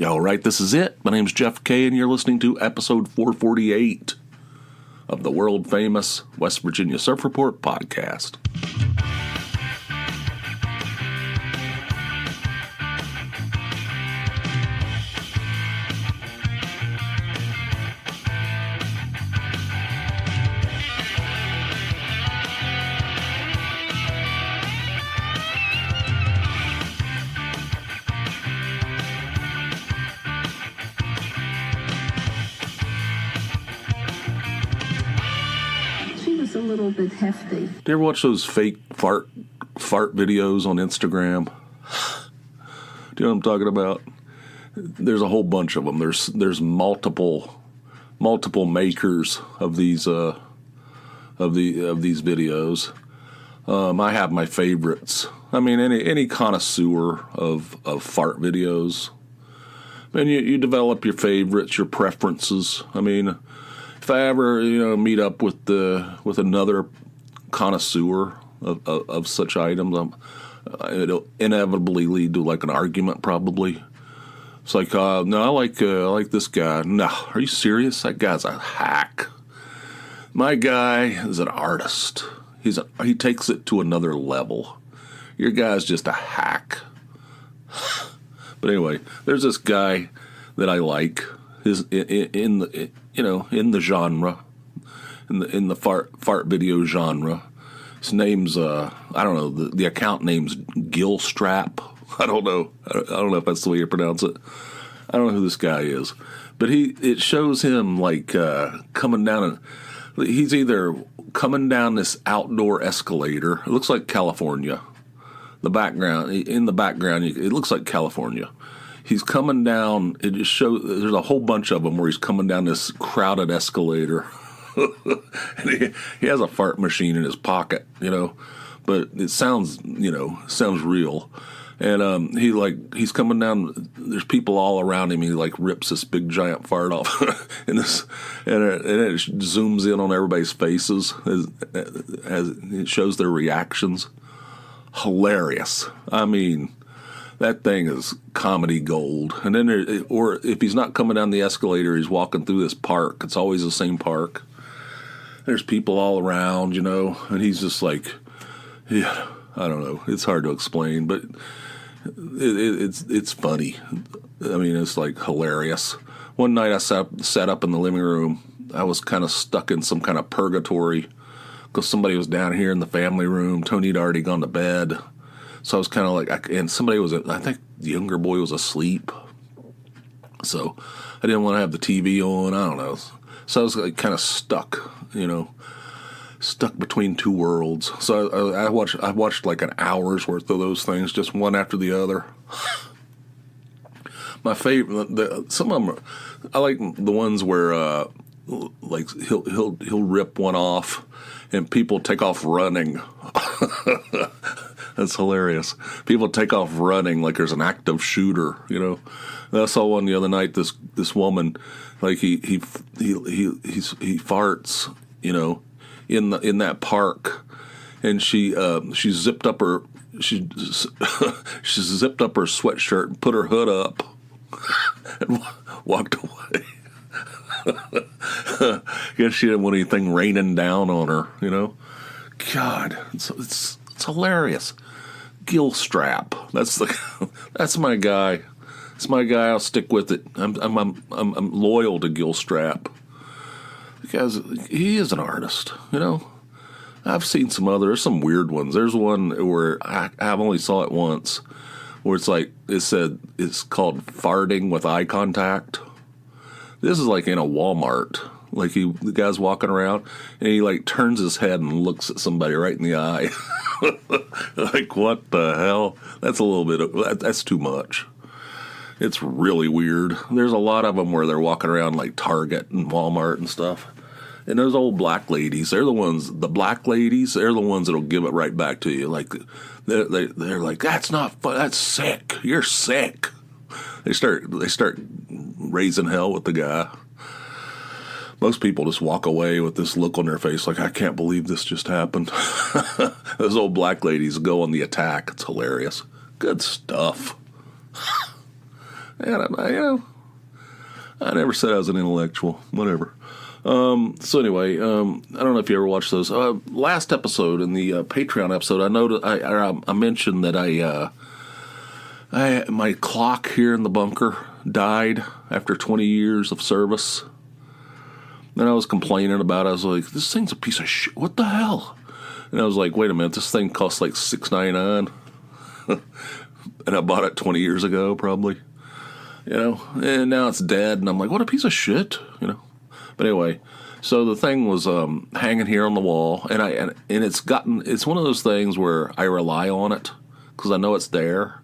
All right, this is it. My name's Jeff K, and you're listening to episode 448 of the world-famous West Virginia Surf Report podcast. A little bit hefty. Do you ever watch those fake fart videos on Instagram? Do you know what I'm talking about? There's a whole bunch of them. There's multiple makers of these videos. I have my favorites. I mean, any connoisseur of fart videos. And you develop your favorites, your preferences. I mean, if I ever, meet up with another connoisseur of such items, it'll inevitably lead to like an argument. Probably, it's like, no, I like this guy. No, are you serious? That guy's a hack. My guy is an artist. He takes it to another level. Your guy's just a hack. But anyway, there's this guy that I like. In the genre, in the fart video genre. His name's I don't know, the account name's Gilstrap. I don't know if that's the way you pronounce it. I don't know who this guy is, but it shows him like coming down, he's either coming down this outdoor escalator. It looks like California. In the background, it looks like California. He's coming down, it just shows, there's a whole bunch of them where he's coming down this crowded escalator. And he has a fart machine in his pocket, but it sounds real. And he's coming down, there's people all around him, he like rips this big giant fart off. and it zooms in on everybody's faces as it shows their reactions. Hilarious. I mean, that thing is comedy gold. And then, or if he's not coming down the escalator, he's walking through this park. It's always the same park. There's people all around, and he's just like, I don't know. It's hard to explain, but it's funny. I mean, it's like hilarious. One night I sat up in the living room. I was kind of stuck in some kind of purgatory because somebody was down here in the family room. Toney had already gone to bed. So I was kind of like, and somebody I think the younger boy was asleep. So I didn't want to have the TV on. I don't know. So I was like kind of stuck, stuck between two worlds. So I watched like an hour's worth of those things, just one after the other. My favorite, some of them, I like the ones where like he'll rip one off and people take off running. That's hilarious. People take off running like there's an active shooter, I saw one the other night. This woman, like he farts, in that park, and she zipped up her she zipped up her sweatshirt and put her hood up and walked away. Guess she didn't want anything raining down on her, God, it's hilarious. Gilstrap. That's my guy. It's my guy. I'll stick with it. I'm loyal to Gilstrap because he is an artist. I've seen some weird ones. There's one where I've only saw it once, where it's called farting with eye contact. This is like in a Walmart. Like the guy's walking around and he like turns his head and looks at somebody right in the eye. Like, what the hell? That's that's too much. It's really weird. There's a lot of them where they're walking around like Target and Walmart and stuff. And those old black ladies, the black ladies, they're the ones that'll give it right back to you. Like, they're like, that's not fun. That's sick. You're sick. They start raising hell with the guy. Most people just walk away with this look on their face like, I can't believe this just happened. Those old black ladies go on the attack. It's hilarious. Good stuff. And I never said I was an intellectual. Whatever. So anyway, I don't know if you ever watched those. Last episode, in the Patreon episode, I mentioned that my clock here in the bunker died after 20 years of service. And I was complaining about it. I was like, this thing's a piece of shit. What the hell? And I was like, wait a minute, this thing costs like $6.99. And I bought it 20 years ago, probably. And now it's dead. And I'm like, what a piece of shit, But anyway, so the thing was hanging here on the wall. And it's one of those things where I rely on it because I know it's there.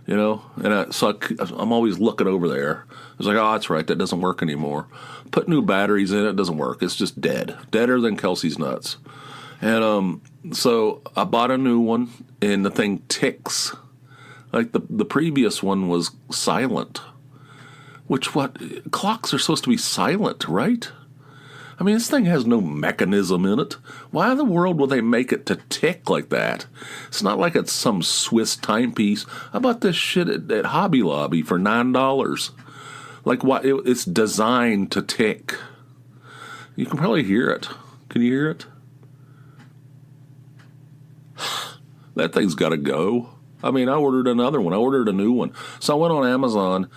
I'm always looking over there. It's like, oh, that's right, that doesn't work anymore. Put new batteries in, it doesn't work. It's just dead. Deader than Kelsey's nuts. And so I bought a new one, and the thing ticks. Like the previous one was silent. Clocks are supposed to be silent, right? I mean, this thing has no mechanism in it. Why in the world would they make it to tick like that? It's not like it's some Swiss timepiece. I bought this shit at Hobby Lobby for $9. Like, why? It's designed to tick. You can probably hear it. Can you hear it? That thing's got to go. I mean, I ordered another one. I ordered a new one. So I went on Amazon,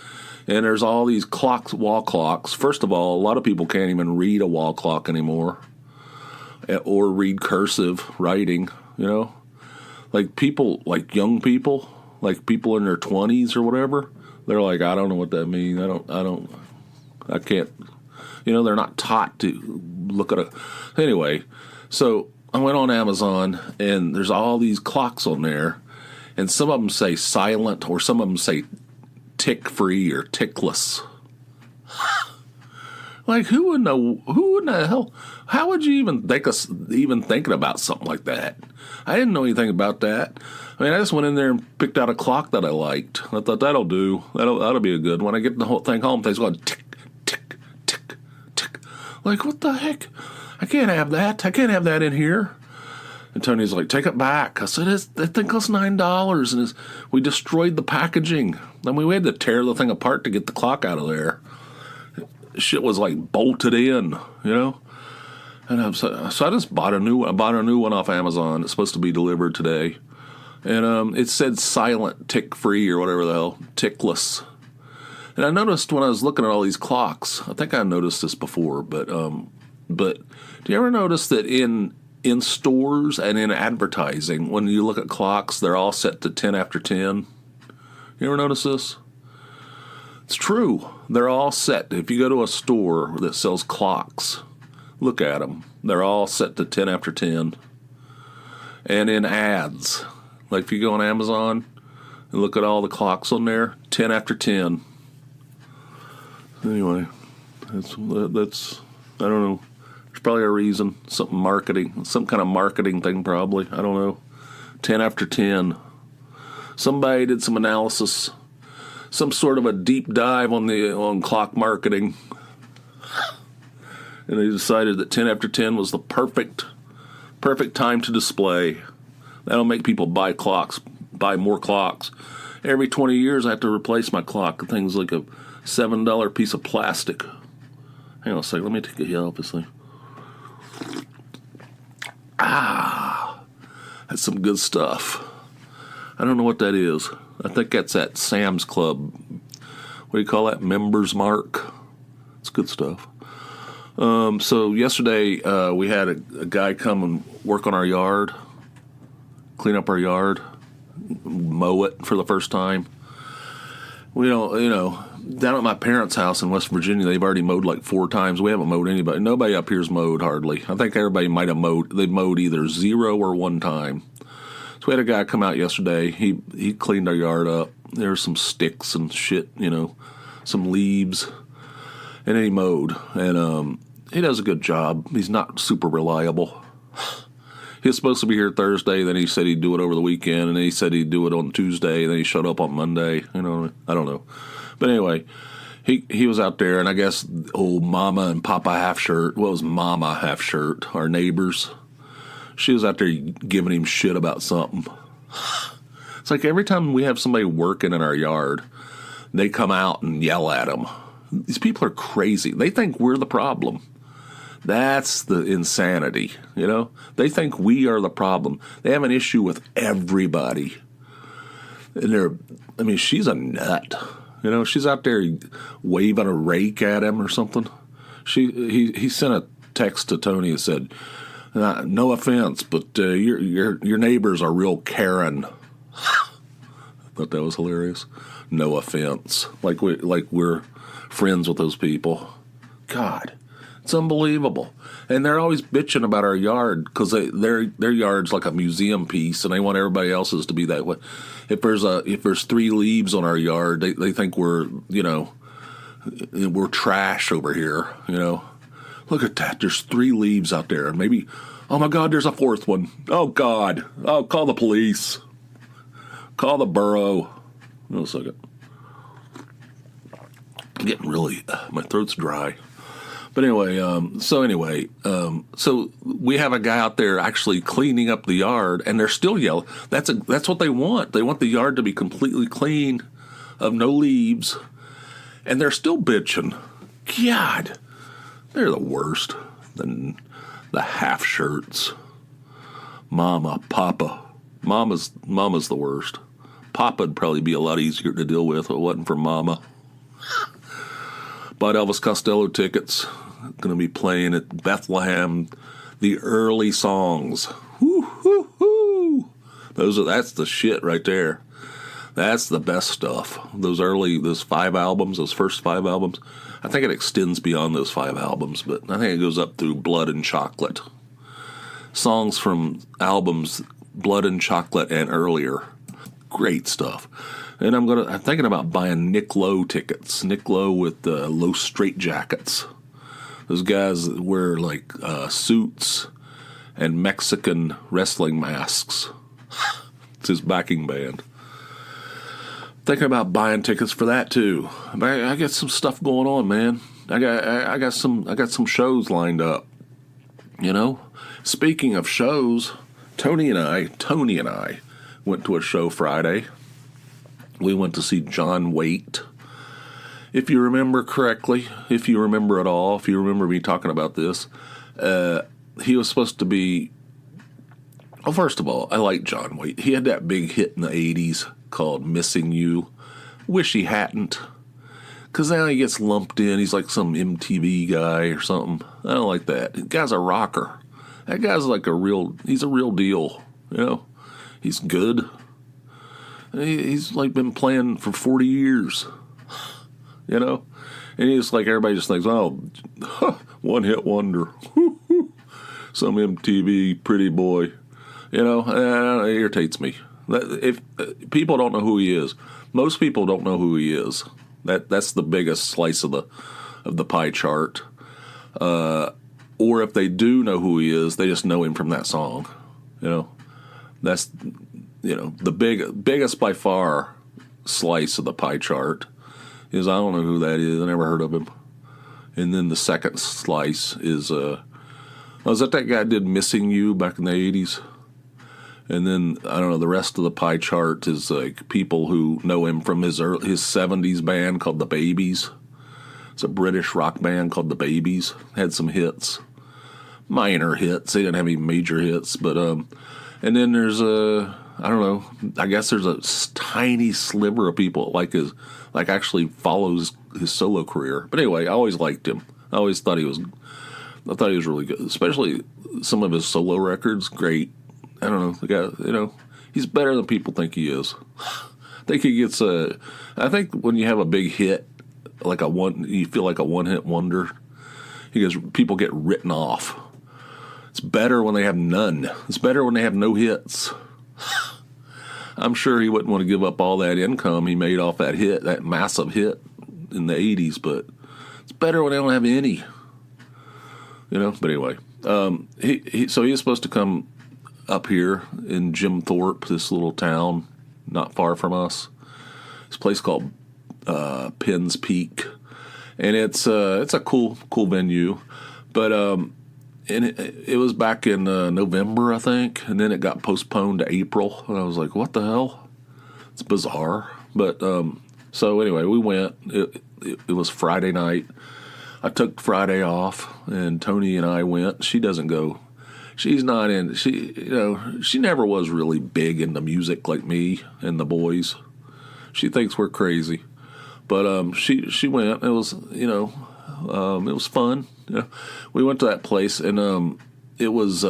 and there's all these wall clocks. First of all, a lot of people can't even read a wall clock anymore or read cursive writing, Like young people, like people in their 20s or whatever, they're like, I don't know what that means. I can't, they're not taught to look at Anyway, so I went on Amazon, and there's all these clocks on there, and some of them say silent, or some of them say tick-free or tickless. Like, who in the hell? How would you even thinking about something like that? I didn't know anything about that. I mean, I just went in there and picked out a clock that I liked. I thought, that'll do. That'll be a good one. I get the whole thing home, things going tick, tick, tick, tick. Like, what the heck? I can't have that. I can't have that in here. And Tony's like, take it back. I said, that thing costs $9, and we destroyed the packaging. Then we had to tear the thing apart to get the clock out of there. Shit was like bolted in, And so I just bought a new one. I bought a new one off Amazon. It's supposed to be delivered today. And it said silent, tick-free, or whatever the hell, tickless. And I noticed when I was looking at all these clocks, I think I noticed this before, but do you ever notice that in stores and in advertising, when you look at clocks, they're all set to 10 after 10? You ever notice this? It's true. They're all set. If you go to a store that sells clocks, look at them. They're all set to 10 after 10. And in ads, like if you go on Amazon and look at all the clocks on there, 10 after 10. Anyway, that's I don't know. There's probably a reason. Some kind of marketing thing probably. I don't know. 10 after 10. Somebody did some analysis, some sort of a deep dive on clock marketing. And they decided that 10 after 10 was the perfect time to display. That'll make people buy more clocks. Every 20 years I have to replace my clock. The thing's like a $7 piece of plastic. Hang on a second, let me take a hit off this thing. That's some good stuff. I don't know what that is. I think that's at Sam's Club. What do you call that? Members Mark. It's good stuff. So yesterday we had a guy come and work on our yard, clean up our yard, mow it for the first time. Down at my parents' house in West Virginia, they've already mowed like 4 times. We haven't mowed anybody. Nobody up here's mowed hardly. I think everybody might have mowed. They mowed either 0 or 1 time. So we had a guy come out yesterday. He cleaned our yard up. There were some sticks and shit, some leaves. And then he mowed. And he does a good job. He's not super reliable. He was supposed to be here Thursday. Then he said he'd do it over the weekend. And then he said he'd do it on Tuesday. And then he showed up on Monday. I don't know. But anyway, he was out there. And I guess old Mama and Papa Half Shirt, what was Mama Half Shirt, our neighbors, she was out there giving him shit about something. It's like every time we have somebody working in our yard, they come out and yell at them. These people are crazy. They think we're the problem. That's the insanity, you know? They think we are the problem. They have an issue with everybody. And she's a nut. You know, she's out there waving a rake at him or something. He sent a text to Toney and said, "No offense, but your neighbors are real Karen." I thought that was hilarious. No offense, like we're friends with those people. God, it's unbelievable. And they're always bitching about our yard because their yard's like a museum piece, and they want everybody else's to be that way. If there's 3 leaves on our yard, they think we're trash over here. You know, look at that. There's 3 leaves out there, and maybe, oh my God, there's a 4th one. Oh God, oh, call the police, call the borough. Wait a second. I'm getting really, my throat's dry. But anyway, so we have a guy out there actually cleaning up the yard, and they're still yelling. That's what they want. They want the yard to be completely clean, of no leaves, and they're still bitching. God, they're the worst. The half shirts. Mama, Papa. Mama's the worst. Papa'd probably be a lot easier to deal with if it wasn't for Mama. Bought Elvis Costello tickets. Going to be playing at Bethlehem. The early songs. Woo, woo, woo. That's the shit right there. That's the best stuff. Those first 5 albums. I think it extends beyond those 5 albums, but I think it goes up through Blood and Chocolate. Songs from albums Blood and Chocolate and earlier. Great stuff. And I'm thinking about buying Nick Lowe tickets. Nick Lowe with low straight jackets. Those guys wear like suits and Mexican wrestling masks. It's his backing band. Thinking about buying tickets for that too. I got some stuff going on, man. I got some shows lined up. You know, speaking of shows, Toney and I went to a show Friday. We went to see John Waite. If you remember correctly, if you remember at all, if you remember me talking about this, he was supposed to be... Well, first of all, I like John Waite. He had that big hit in the 80s called Missing You. Wish he hadn't. Because now he gets lumped in. He's like some MTV guy or something. I don't like that. The guy's a rocker. That guy's like he's a real deal. You know? He's good. He's like been playing for 40 years. You know? And he's like, everybody just thinks, oh, one hit wonder. Some MTV pretty boy. You know, it irritates me. If people don't know who he is, most people don't know who he is. That's the biggest slice of the pie chart. Or if they do know who he is, they just know him from that song. You know, that's the biggest by far slice of the pie chart is I don't know who that is. I never heard of him. And then the second slice is was that guy did Missing You back in the 80s? And then, I don't know, the rest of the pie chart is like people who know him from his 70s band called The Babies. It's a British rock band called The Babies. Had some hits. Minor hits. They didn't have any major hits. But, and then there's I don't know, I guess there's a tiny sliver of people like actually follows his solo career. But anyway, I always liked him. I always thought he was really good. Especially some of his solo records, great. I don't know, the guy, he's better than people think he is. I think he gets I think when you have a big hit, you feel like a one-hit wonder, people get written off. It's better when they have none. It's better when they have no hits. I'm sure he wouldn't want to give up all that income he made off that massive hit in the 80s, but it's better when they don't have any. But anyway, so he is supposed to come up here in Jim Thorpe, this little town not far from us. This place called Penn's Peak, and it's a cool venue, but and it was back in November, I think, and then it got postponed to April, and I was like, what the hell? It's bizarre, but So anyway, we went. It was Friday night. I took Friday off, and Toney and I went. She doesn't go. She's not in. She never was really big into music like me and the boys. She thinks we're crazy, but she went. It was it was fun. We went to that place, and it was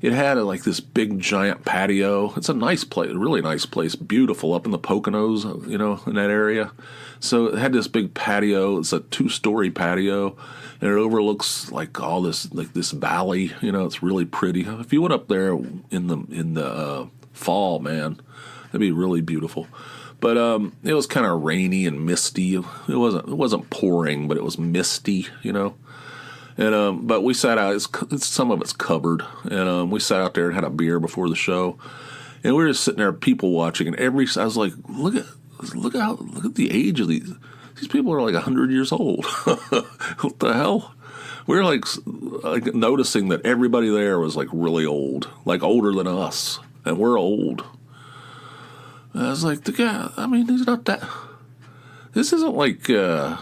it had like this big giant patio. It's a nice place, a really nice place, beautiful up in the Poconos, in that area. So it had this big patio. It's a 2-story patio, and it overlooks like all this, like this valley. It's really pretty. If you went up there in the fall, man, it'd be really beautiful. But it was kind of rainy and misty. It wasn't pouring, but it was misty, And but we sat out. Some of it's covered, and we sat out there and had a beer before the show, and we were just sitting there, people watching, and I was like, look at the age of these people are like 100 years old. What the hell? We were like noticing that everybody there was like really old, like older than us, and we're old. And I was like, the guy. I mean, he's not that. This isn't like This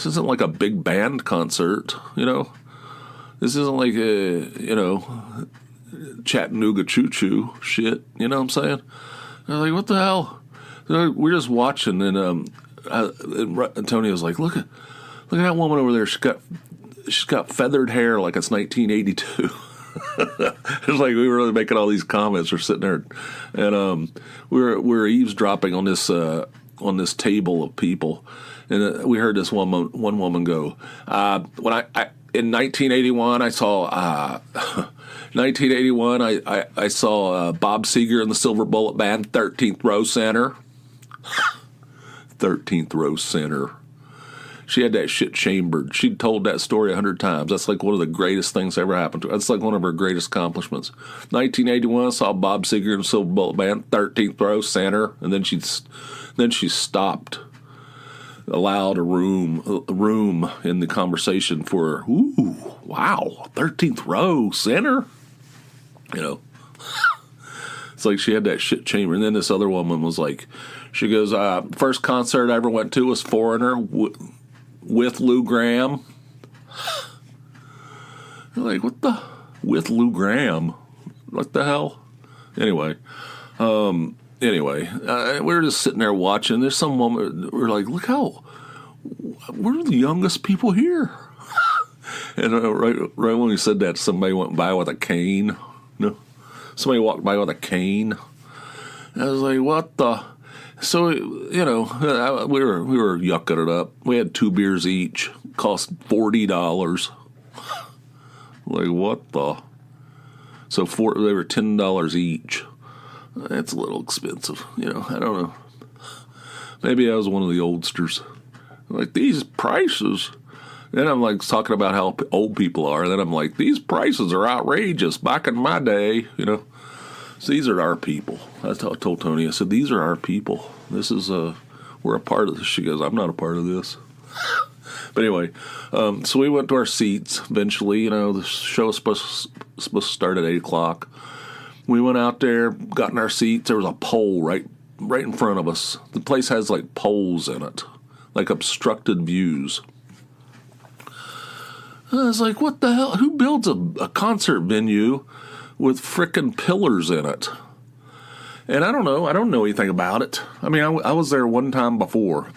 isn't like a big band concert, This isn't like a, Chattanooga choo-choo shit, you know what I'm saying? They're like, what the hell? We're just watching, and Toney was like, look at that woman over there. She's got feathered hair like it's 1982. It's like we were really making all these comments. We're sitting there, and we're eavesdropping on this table of people. And we heard this one woman go, when I in 1981 I saw 1981 I saw Bob Seger and the Silver Bullet Band, 13th row center. 13th row center. She had that shit chambered. She'd told that story 100 times. That's like one of the greatest things that ever happened to her. That's like one of her greatest accomplishments. 1981 I saw Bob Seger and the Silver Bullet Band, 13th row center, and then she stopped. Allowed a room in the conversation for, ooh, wow, 13th row center. It's like she had that shit chamber. And then this other woman was like, she goes, first concert I ever went to was Foreigner with Lou Gramm. Like, with Lou Gramm? What the hell? Anyway, we're just sitting there watching. There's some woman, we're like, look how, we're the youngest people here. And right when we said that, somebody went by with a cane. No, somebody walked by with a cane. And I was like, what the? So, we were yucking it up. We had 2 beers each, cost $40. Like, what the? So they were $10 each. That's a little expensive, I don't know. Maybe I was one of the oldsters. Like, these prices. Then I'm like talking about how old people are. Then I'm like, these prices are outrageous. Back in my day, So these are our people. I told Toney, I said, these are our people. This is, we're a part of this. She goes, I'm not a part of this. But anyway, so we went to our seats eventually. The show was supposed to start at 8 o'clock. We went out there, got in our seats. There was a pole right in front of us. The place has like poles in it, like obstructed views. I was like, what the hell? Who builds a concert venue with frickin' pillars in it? And I don't know. I don't know anything about it. I mean, I was there one time before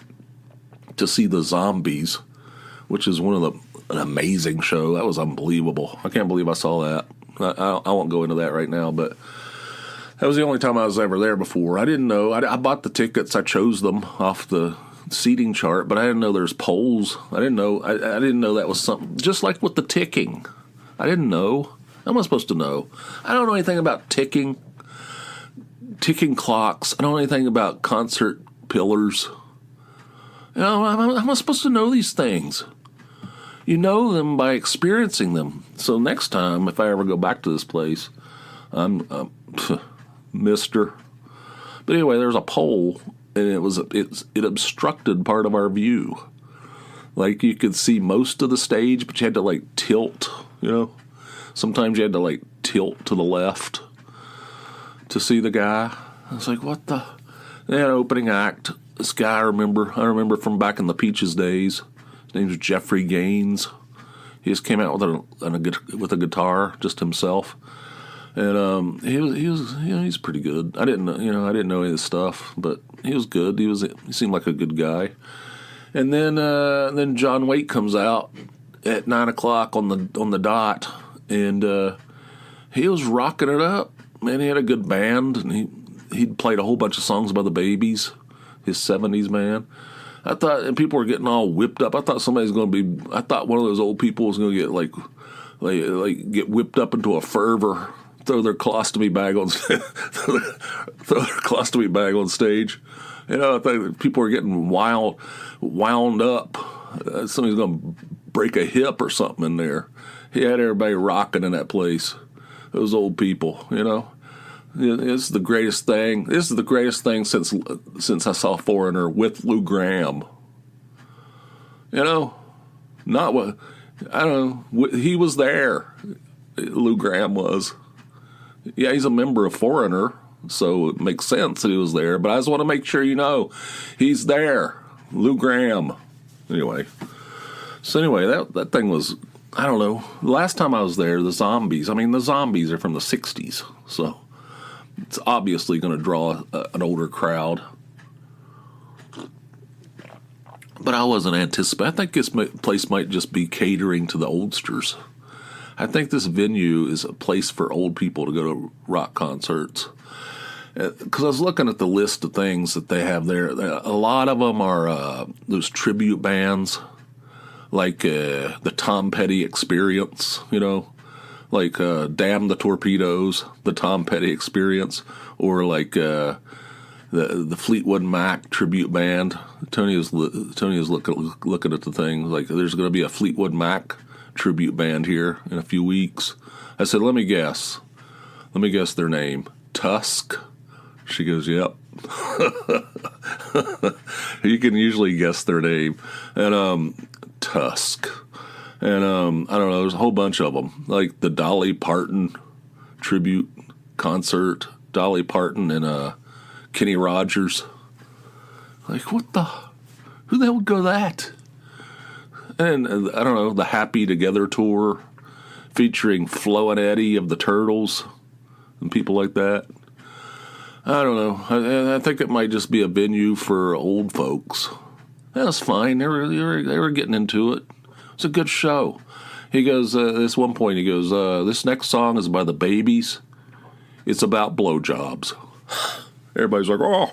to see the Zombies, which is an amazing show. That was unbelievable. I can't believe I saw that. I won't go into that right now, but that was the only time I was ever there before. I didn't know. I bought the tickets. I chose them off the seating chart, but I didn't know there's polls. I didn't know. I didn't know that was something. Just like with the ticking. I didn't know. How am I supposed to know? I don't know anything about ticking clocks. I don't know anything about concert pillars. How am I supposed to know these things? You know them by experiencing them. So next time, if I ever go back to this place, I'm Mister. But anyway, there's a pole, and it obstructed part of our view. Like, you could see most of the stage, but you had to like tilt. Sometimes you had to like tilt to the left to see the guy. I was like, what the? They had an opening act. This guy I remember from back in the Peaches days. His name's Jeffrey Gaines. He just came out with a guitar, just himself, and he's pretty good. I didn't know any of his stuff, but he was good. He seemed like a good guy. And then John Waite comes out at 9:00 on the dot, and he was rocking it up. Man, he had a good band, and he'd played a whole bunch of songs by the Babies, his 70s man. I thought, and people were getting all whipped up. I thought one of those old people was going to get like get whipped up into a fervor, throw their colostomy bag on stage. You know, I thought people were getting wound up. Somebody's going to break a hip or something in there. He had everybody rocking in that place. Those old people, you know. This is the greatest thing. This is the greatest thing since I saw Foreigner with Lou Gramm. You know, not what I don't know. He was there. Lou Gramm was. Yeah, he's a member of Foreigner, so it makes sense that he was there. But I just want to make sure you know he's there. Lou Gramm. Anyway, that thing was. I don't know. The last time I was there, the Zombies are from the 60s, so it's obviously going to draw an older crowd. But I wasn't anticipating. I think this place might just be catering to the oldsters. I think this venue is a place for old people to go to rock concerts. Because I was looking at the list of things that they have there. A lot of them are those tribute bands, like the Tom Petty Experience, you know, like Damn the Torpedoes, the Tom Petty Experience, or like the Fleetwood Mac tribute band. Toney is looking at the thing, like there's going to be a Fleetwood Mac tribute band here in a few weeks. I said, let me guess their name. Tusk? She goes, yep. You can usually guess their name. And Tusk. And I don't know, there's a whole bunch of them. Like the Dolly Parton tribute concert. Dolly Parton and Kenny Rogers. Like, who the hell would go to that? And I don't know, the Happy Together tour featuring Flo and Eddie of the Turtles and people like that. I don't know. I think it might just be a venue for old folks. That's fine. They were getting into it. It's a good show. He goes, this one point, he goes, this next song is by the Babies. It's about blowjobs. Everybody's like, oh.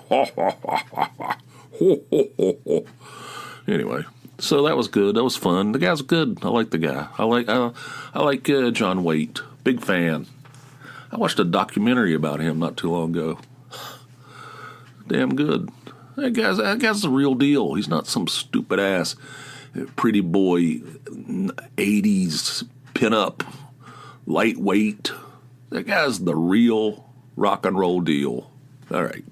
Anyway, so that was good. That was fun. The guy's good. I like the guy. I like John Waite. Big fan. I watched a documentary about him not too long ago. Damn good. That guy's the real deal. He's not some stupid ass pretty boy 80s pinup lightweight. That guy's the real rock and roll deal. All right.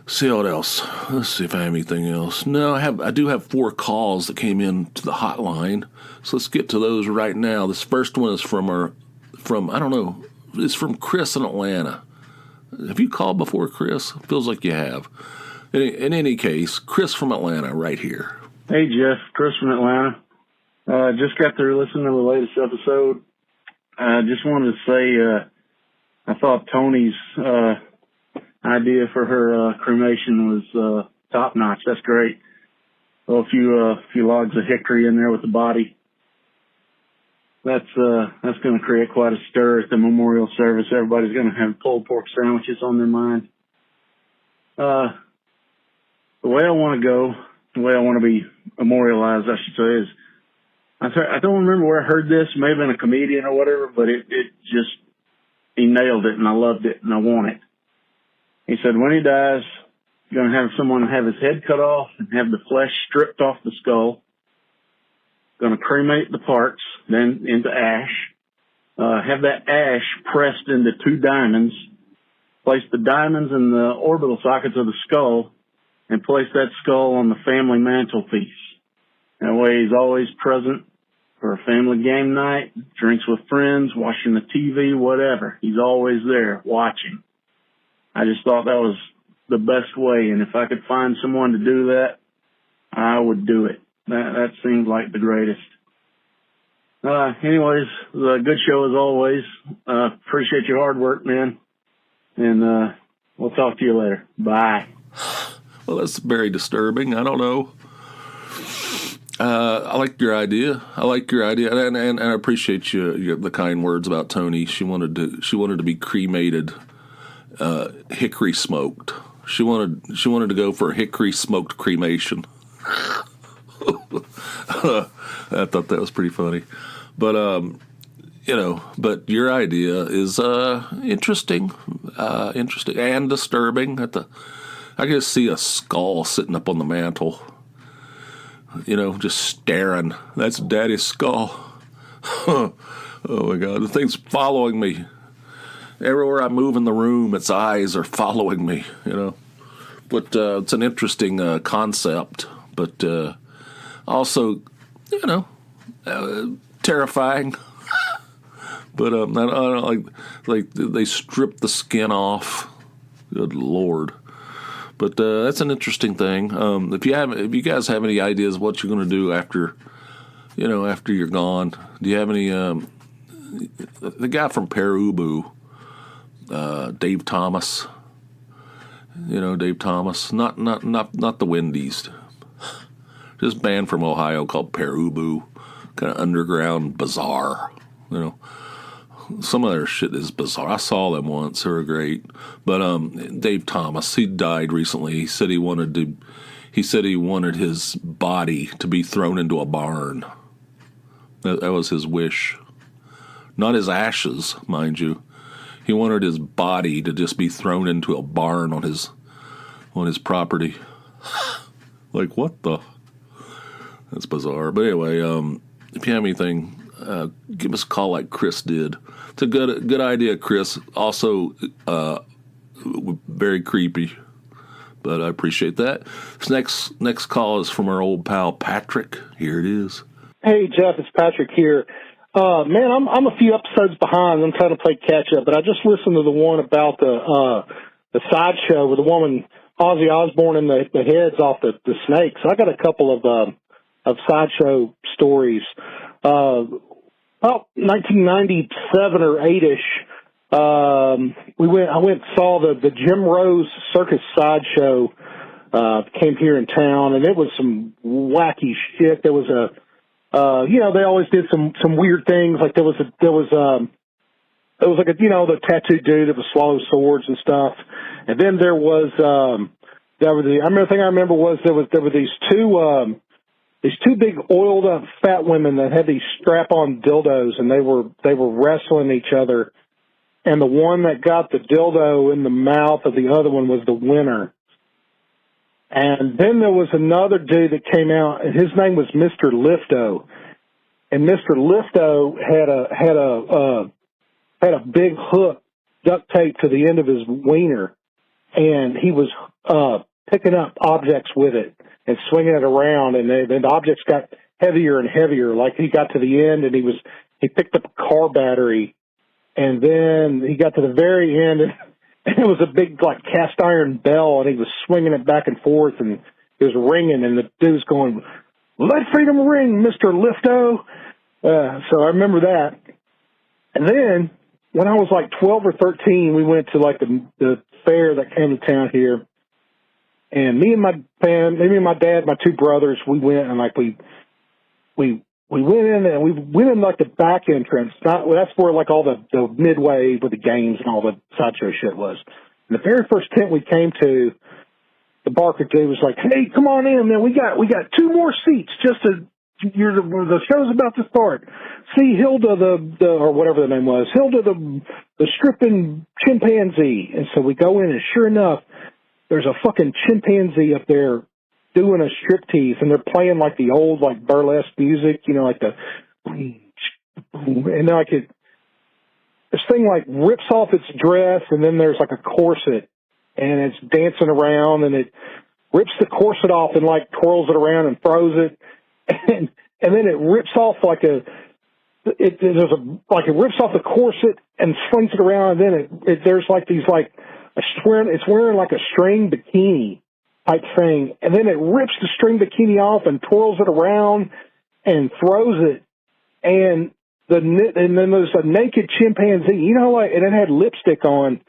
See what else. Let's see if I have anything else. No, I do have 4 calls that came in to the hotline. So let's get to those right now. This first one is from I don't know. It's from Chris in Atlanta. Have you called before, Chris? Feels like you have. In any case, Chris from Atlanta right here. Hey, Jeff. Chris from Atlanta. Just got through listening to the latest episode. I just wanted to say I thought Toney's idea for her cremation was top-notch. That's great. Well, a few logs of hickory in there with the body. That's going to create quite a stir at the memorial service. Everybody's going to have pulled pork sandwiches on their mind. The way I want to go, the way I want to be memorialized, I should say, is I don't remember where I heard this. It may have been a comedian or whatever, but he nailed it, and I loved it, and I want it. He said when he dies, you're going to have someone have his head cut off and have the flesh stripped off the skull. Going to cremate the parts, then into ash. Have that ash pressed into 2 diamonds. Place the diamonds in the orbital sockets of the skull, and place that skull on the family mantelpiece. That way he's always present for a family game night, drinks with friends, watching the TV, whatever. He's always there watching. I just thought that was the best way. And if I could find someone to do that, I would do it. That seems like the greatest. Anyways, it was a good show as always. Appreciate your hard work, man. And we'll talk to you later. Bye. Well, that's very disturbing. I don't know. I like your idea. And I appreciate the kind words about Toney. She wanted to be cremated, hickory smoked. She wanted to go for a hickory smoked cremation. I thought that was pretty funny, but but your idea is interesting and disturbing. I can just see a skull sitting up on the mantle, just staring. That's Daddy's skull. Oh my God, the thing's following me everywhere I move in the room. Its eyes are following me. But it's an interesting concept, but also, terrifying. But I don't like they strip the skin off. Good Lord! But that's an interesting thing. If you guys have any ideas of what you're going to do after you're gone, do you have any? The guy from Perubu, Dave Thomas. Dave Thomas, not the Wendy's. This band from Ohio called Perubu, kind of underground, bizarre. Some of their shit is bizarre. I saw them once; they were great. But Dave Thomas, he died recently. He said he wanted his body to be thrown into a barn. That was his wish, not his ashes, mind you. He wanted his body to just be thrown into a barn on his property. Like, what the? That's bizarre. But anyway, if you have anything, give us a call like Chris did. It's a good idea, Chris. Also, very creepy. But I appreciate that. This next call is from our old pal Patrick. Here it is. Hey, Jeff, it's Patrick here. Man, I'm a few episodes behind. I'm trying to play catch up, but I just listened to the one about the sideshow with the woman Ozzy Osbourne and the heads off the snakes. I got a couple of sideshow stories. About 1997 or 8-ish, I went and saw the Jim Rose Circus sideshow. Came here in town, and it was some wacky shit. There was they always did some weird things. Like there was like the tattooed dude that was swallow swords and stuff. And then there was, the thing I remember was there were these two big oiled up fat women that had these strap on dildos, and they were wrestling each other. And the one that got the dildo in the mouth of the other one was the winner. And then there was another dude that came out, and his name was Mr. Lifto. And Mr. Lifto had a big hook duct taped to the end of his wiener, and he was picking up objects with it and swinging it around, and the objects got heavier and heavier. Like he got to the end, and he picked up a car battery, and then he got to the very end, and it was a big like cast iron bell, and he was swinging it back and forth, and it was ringing, and the dude was going, "Let freedom ring, Mr. Lifto." So I remember that. And then when I was like 12 or 13, we went to like the fair that came to town here. And me and my dad, my two brothers, we went and like we went in and we went in like the back entrance. That's where like all the midway with the games and all the sideshow shit was. And the very first tent we came to, the barker dude was like, "Hey, come on in, man. We got 2 more seats just to the show's about to start. See Hilda the or whatever the name was, Hilda the stripping chimpanzee." And so we go in, and sure enough, there's a fucking chimpanzee up there doing a striptease, and they're playing like the old like burlesque music, like the, and like this thing like rips off its dress, and then there's like a corset, and it's dancing around, and it rips the corset off and like twirls it around and throws it, and then it rips off it rips off the corset and slings it around, and then there's like these like It's wearing like a string bikini type thing, and then it rips the string bikini off and twirls it around and throws it, and then there's a naked chimpanzee. You know, like, and it had lipstick on.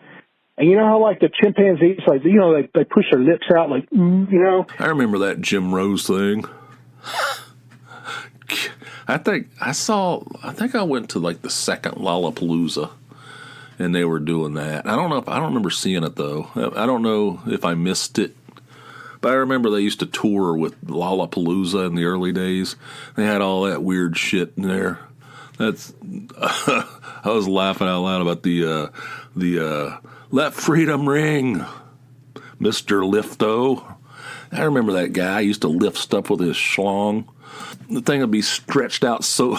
And you know how, like, the chimpanzees, like, you know, they push their lips out, like, you know? I remember that Jim Rose thing. I think I went to, like, the second Lollapalooza, and they were doing that. I don't remember seeing it, though. I don't know if I missed it. But I remember they used to tour with Lollapalooza in the early days. They had all that weird shit in there. That's I was laughing out loud about the Let Freedom Ring, Mr. Lifto. I remember that guy used to lift stuff with his schlong. The thing would be stretched out so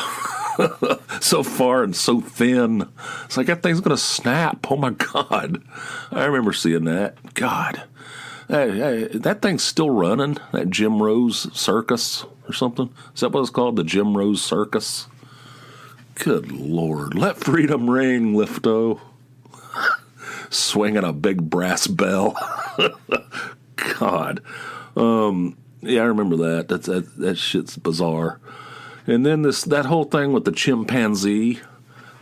so far and so thin. It's like that thing's going to snap. Oh, my God. I remember seeing that. God. Hey, that thing's still running, that Jim Rose Circus or something. Is that what it's called, the Jim Rose Circus? Good Lord. Let freedom ring, Lifto. Swinging a big brass bell. God. Yeah, I remember that. That shit's bizarre. And then that whole thing with the chimpanzee,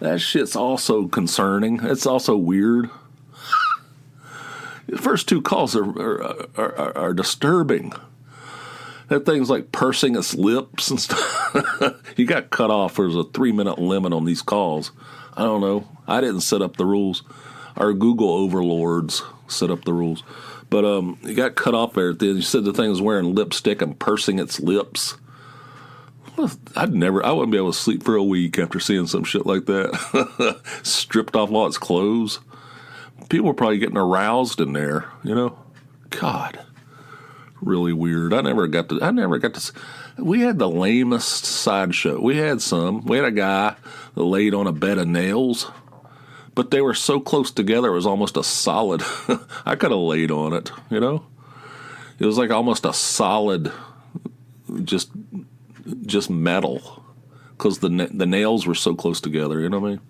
that shit's also concerning. It's also weird. The first two calls are disturbing. That thing's like pursing its lips and stuff. You got cut off. There's a 3-minute limit on these calls. I don't know. I didn't set up the rules. Our Google overlords set up the rules. But you got cut off there at the end. You said the thing was wearing lipstick and pursing its lips. I wouldn't be able to sleep for a week after seeing some shit like that. Stripped off all its clothes. People were probably getting aroused in there, you know? God. Really weird. I never got to. We had the lamest sideshow. We had a guy that laid on a bed of nails, but they were so close together it was almost a solid. I could have laid on it, you know? It was like almost a solid, just metal, because the nails were so close together, you know what I mean?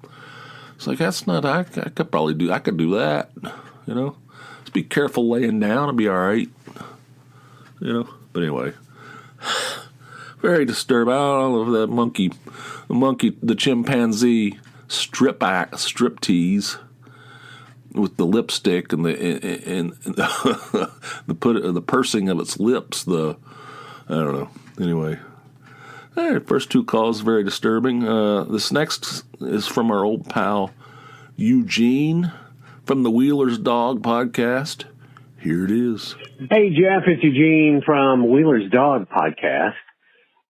It's like, that's not, I could do that, you know? Just be careful laying down and be all right, you know? But anyway, very disturbing. I don't know if that the chimpanzee strip tease with the lipstick and the pursing of its lips, I don't know. Anyway. All right, first two calls, very disturbing. This next is from our old pal, Eugene, from the Wheeler's Dog podcast. Here it is. Hey, Jeff, it's Eugene from Wheeler's Dog podcast.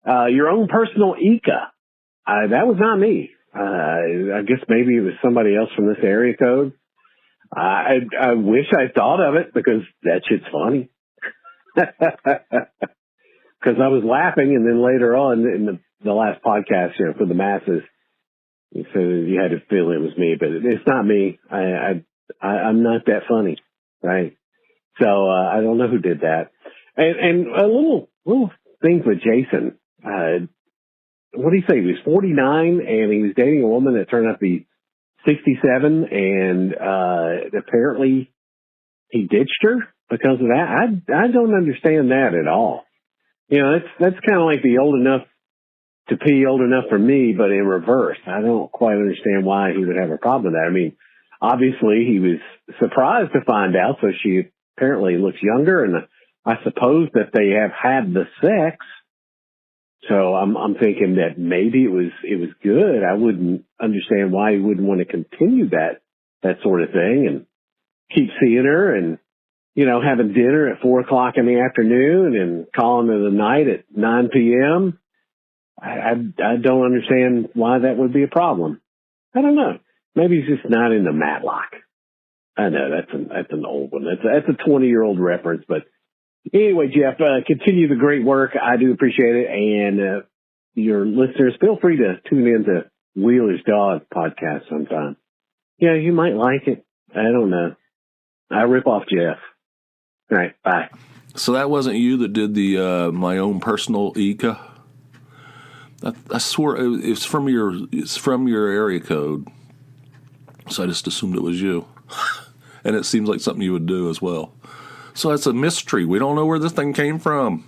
Your own personal Ika. That was not me. I guess maybe it was somebody else from this area code. I wish I thought of it because that shit's funny. Because I was laughing, and then later on in the last podcast, you know, for the masses, you said you had to feel it was me, but it's not me. I'm not that funny, right? So I don't know who did that. And a little thing with Jason. What did he say? He was 49, and he was dating a woman that turned out to be 67, and apparently he ditched her because of that. I don't understand that at all. You know, that's kind of like the old enough to pee, old enough for me, but in reverse. I don't quite understand why he would have a problem with that. I mean, obviously he was surprised to find out, so she apparently looks younger, and I suppose that they have had the sex. So I'm thinking that maybe it was good. I wouldn't understand why he wouldn't want to continue that sort of thing and keep seeing her and, you know, having dinner at 4:00 in the afternoon and calling it a night at 9 p.m. I don't understand why that would be a problem. I don't know. Maybe he's just not into Matlock. I know that's an old one. That's a 20-year-old reference. But anyway, Jeff, continue the great work. I do appreciate it. And your listeners, feel free to tune in to Wheeler's Dog podcast sometime. Yeah, you might like it. I don't know. I rip off Jeff. All right, bye. So that wasn't you that did the my own personal Ika? I swore it's from your area code, so I just assumed it was you. and it seems like something you would do as well. So it's a mystery. We don't know where this thing came from.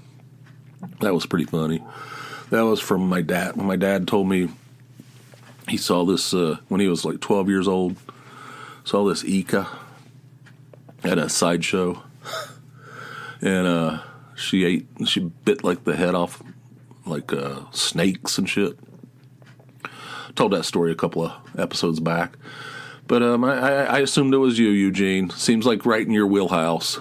That was pretty funny. That was from my dad. My dad told me he saw this when he was like 12 years old. Saw this Ika at a sideshow, and she bit like the head off like snakes and shit. Told that story a couple of episodes back, but I assumed it was you, Eugene. Seems like right in your wheelhouse.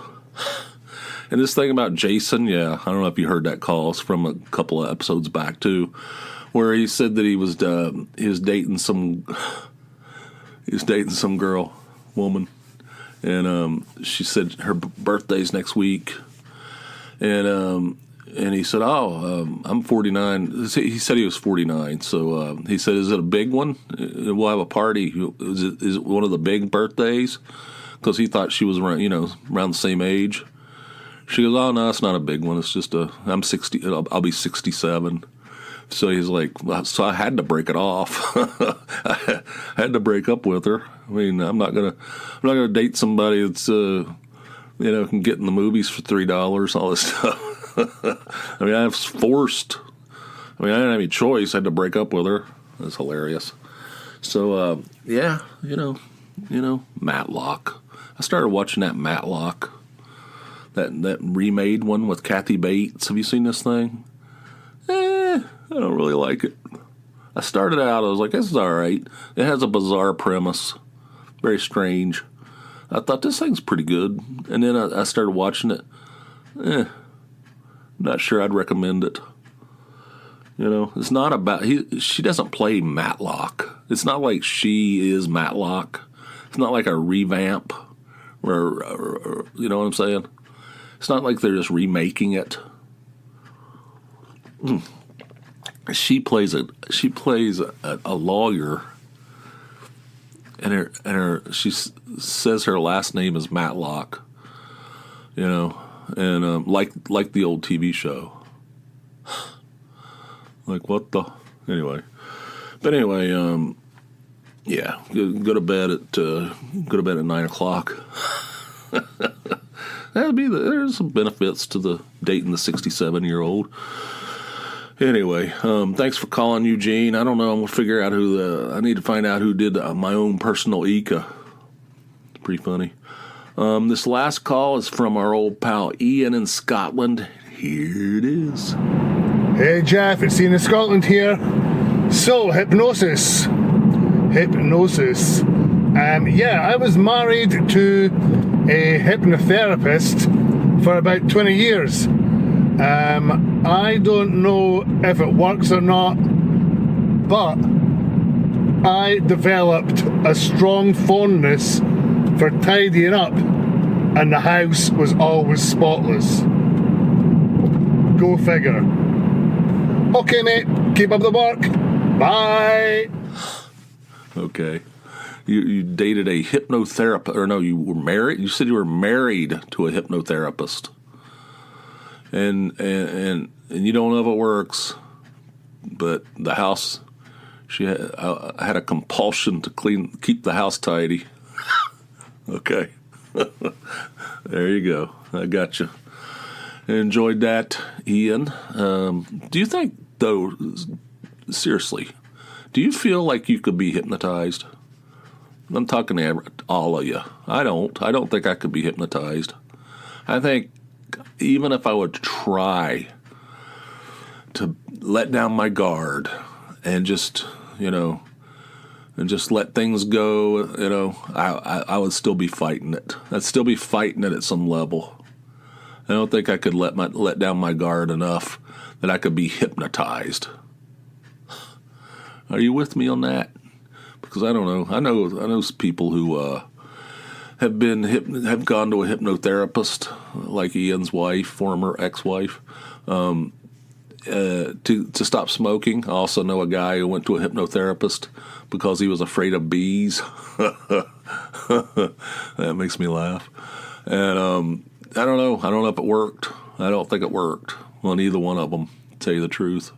And this thing about Jason, yeah, I don't know if you heard that call. It's from a couple of episodes back too, where he said that he was dating some woman, and she said her birthday's next week, and he said, I'm 49. He said he was 49, so he said, is it a big one? We'll have a party. Is it one of the big birthdays? Because he thought she was around the same age. She goes, oh, no, it's not a big one. It's just I'm 60. I'll be 67. So he's like, so I had to break it off. I had to break up with her. I mean, I'm not gonna date somebody that's can get in the movies for $3, all this stuff. I mean, I was forced. I mean, I didn't have any choice. I had to break up with her. That's hilarious. So yeah, Matlock. I started watching that Matlock. That remade one with Kathy Bates. Have you seen this thing? I don't really like it. I started out, I was like, this is all right. It has a bizarre premise. Very strange. I thought this thing's pretty good. And then I started watching it. Not sure I'd recommend it. It's not about, she doesn't play Matlock. It's not like she is Matlock. It's not like a revamp. Or you know what I'm saying? It's not like they're just remaking it. She plays a lawyer, and she says her last name is Matlock, and like the old TV show. Like what the anyway? But anyway, yeah, go to bed at 9:00. There's some benefits to the dating the 67-year-old. Anyway, thanks for calling, Eugene. I don't know. I'm gonna figure out I need to find out who did my own personal Ika. Pretty funny. This last call is from our old pal Ian in Scotland. Here it is. Hey Jeff, it's Ian in Scotland here. So, hypnosis. I was married to a hypnotherapist for about 20 years. I don't know if it works or not, but I developed a strong fondness for tidying up, and the house was always spotless. Go figure. Okay, mate, keep up the work. Bye. Okay. You dated a hypnotherapist, or no, you were married? You said you were married to a hypnotherapist. And you don't know if it works, but the house, I had a compulsion to keep the house tidy. Okay. There you go. I got you. Enjoyed that, Ian. Do you think, though, seriously, do you feel like you could be hypnotized? I'm talking to all of you. I don't think I could be hypnotized. I think even if I would try to let down my guard and just let things go, I would still be fighting it. I'd still be fighting it at some level. I don't think I could let down my guard enough that I could be hypnotized. Are you with me on that? Because I don't know. I know people who have gone to a hypnotherapist, like Ian's wife, former ex-wife, to stop smoking. I also know a guy who went to a hypnotherapist because he was afraid of bees. That makes me laugh. And I don't know. I don't know if it worked. I don't think it worked on either one of them, to tell you the truth.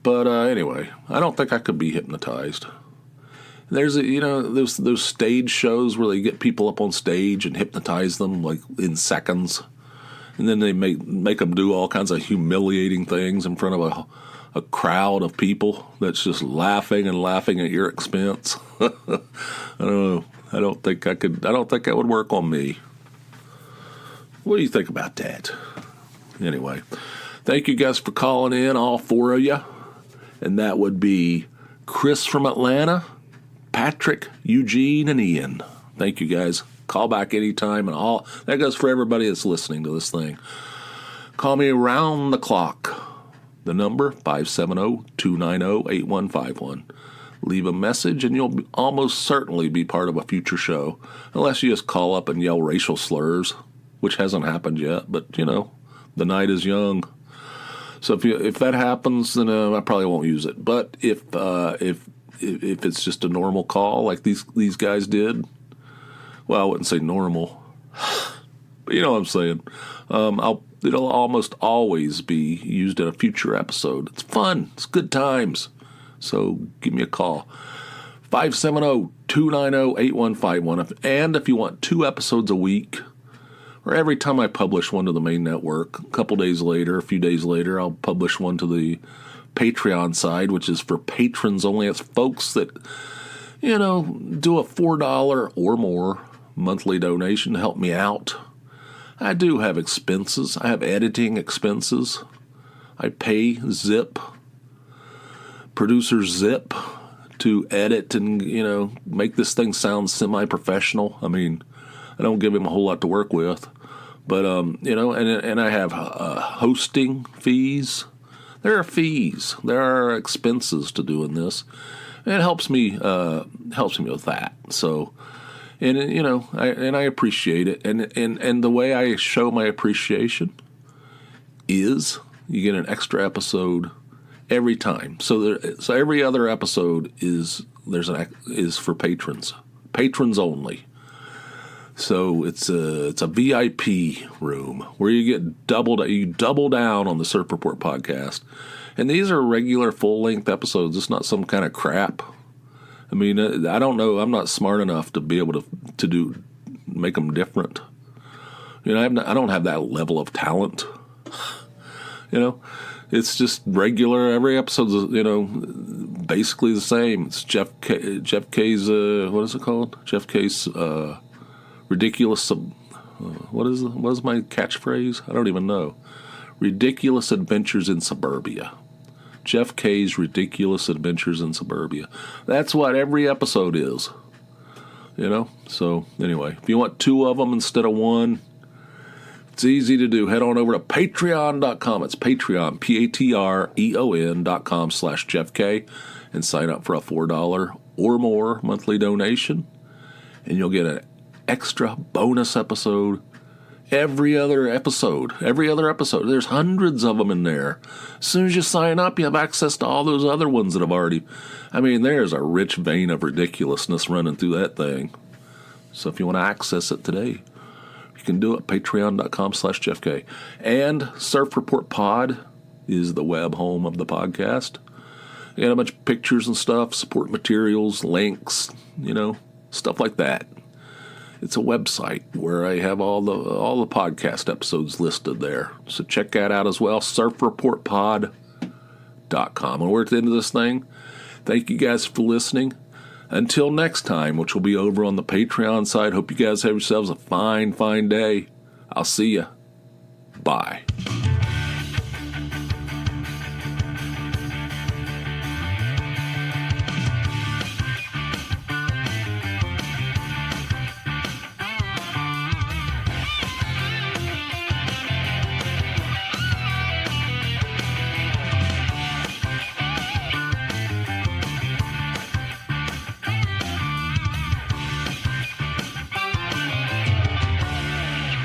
But anyway, I don't think I could be hypnotized. There's those stage shows where they get people up on stage and hypnotize them like in seconds, and then they make them do all kinds of humiliating things in front of a crowd of people that's just laughing and laughing at your expense. I don't know. I don't think that would work on me. What do you think about that? Anyway, thank you guys for calling in, all four of you. And that would be Chris from Atlanta, Patrick, Eugene, and Ian. Thank you guys. Call back anytime, and all that goes for everybody that's listening to this thing. Call me around the clock. The number, 570-290-8151. Leave a message, and you'll almost certainly be part of a future show, unless you just call up and yell racial slurs, which hasn't happened yet, but, the night is young. So if that happens, then I probably won't use it. But if it's just a normal call like these guys did, well, I wouldn't say normal, but you know what I'm saying. It'll almost always be used in a future episode. It's fun. It's good times. So give me a call. 570-290-8151. And if you want 2 episodes a week, or every time I publish one to the main network, a few days later, I'll publish one to the Patreon side, which is for patrons only. It's folks that, do a $4 or more monthly donation to help me out. I do have expenses. I have editing expenses. I pay producer Zip, to edit and, make this thing sound semi-professional. I mean, I don't give him a whole lot to work with. But, and I have hosting fees. There are fees. There are expenses to doing this. And it helps me with that. So, and I appreciate it. And the way I show my appreciation is you get an extra episode every time. So every other episode is for patrons only. So it's a VIP room where you double down on the Surf Report podcast. And these are regular full-length episodes. It's not some kind of crap. I mean, I don't know. I'm not smart enough to be able to make them different. I don't have that level of talent. It's just regular. Every episode's, basically the same. It's Jeff K's, what is it called? Jeff K's, ridiculous, what is my catchphrase? I don't even know. Ridiculous Adventures in Suburbia. Jeff K's Ridiculous Adventures in Suburbia. That's what every episode is. So anyway, if you want 2 of them instead of 1, it's easy to do. Head on over to patreon.com. It's Patreon, patreon.com/JeffK, and sign up for a $4 or more monthly donation, and you'll get an extra bonus episode every other episode. There's hundreds of them in there. As soon as you sign up, you have access to all those other ones that have already... I mean, there's a rich vein of ridiculousness running through that thing. So if you want to access it today, you can do it. Patreon.com/JeffK. And Surf Report Pod is the web home of the podcast. You got a bunch of pictures and stuff, support materials, links, stuff like that. It's a website where I have all the podcast episodes listed there. So check that out as well, surfreportpod.com. And we're at the end of this thing. Thank you guys for listening. Until next time, which will be over on the Patreon side, hope you guys have yourselves a fine, fine day. I'll see you. Bye.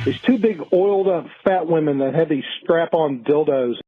These 2 big oiled up fat women that had these strap-on dildos